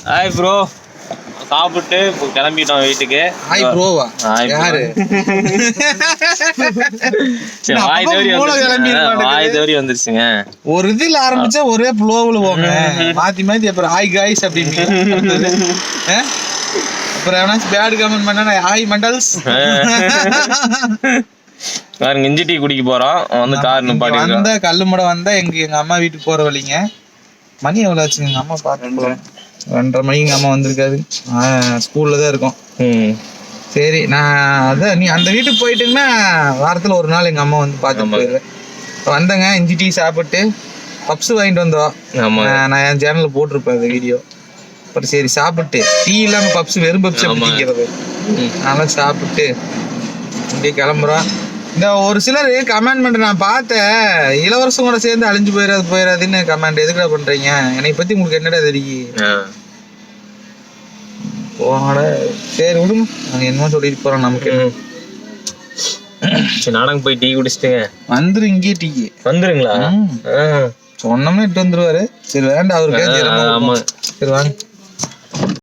Hi bro, சாப்பிட்டு கிளம்பிட்டோம் வீட்டுக்கு. ஹாய் ப்ரோவா? யாரு? வாய் தவறி வந்துருச்சுங்க. ஒரு இதுல ஆரம்பிச்சா ஒரே ஃப்ளோவில் போங்க, மாத்தி மாத்தி. அப்புறம் ஹாய் காய்ஸ் அப்படின்னு அப்புறம் எவனாச்சும் பேட் கமெண்ட் பண்ணா ஹாய் மண்டல்ஸ். பாருங்க, இஞ்சி டீ குடிக்க போறோம். வந்து கார் நிப்பாட்டி வந்தா கல்லுமட வந்தா எங்க அம்மா வீட்டுக்கு போற வழிங்க. மணி எவ்வளவு ஆச்சுங்க? எங்க அம்மா பார்த்து 2:30 மணிக்கு எங்க அம்மா வந்திருக்காது, ஸ்கூல்ல தான் இருக்கும். சரி, நான் அதான் நீ அந்த வீட்டுக்கு போயிட்டுன்னா வாரத்துல ஒரு நாள் எங்க அம்மா வந்து பார்த்துட்டு போயிடுவேன். வந்தேங்க, இஞ்சி டீ சாப்பிட்டு பப்ஸ் வாங்கிட்டு வந்தோம். நான் என் சேனல்ல போட்டிருப்பேன் அந்த வீடியோ. அப்புறம் சரி சாப்பிட்டு, டீ இல்லாம பப்ஸ், வெறும் பப்ஸ் பிடிக்கிறது, அதெல்லாம் சாப்பிட்டு அப்படியே கிளம்புறோம். இந்த ஒரு சிலர் கமெண்ட் பண்ற நான் பார்த்தேன், இளவரசம் கூட சேர்ந்து அழிஞ்சு போயிடாதுன்னு கமெண்ட் எதுக்குடா பண்றீங்க? என்னை பத்தி உங்களுக்கு என்னடா தெரியும்? போனோட சரி விடுங்க, நாங்க என்னமோ சொல்லிட்டு போறோம். நமக்கு நாடகம் போய் டீ குடிச்சிட்டுங்க வந்துரு. இங்கே டீ வந்துருங்களா? சொன்னோம்னா இட்டு வந்துருவாரு. சரி வேண்டாம் அவருக்கு. சரி வாங்க.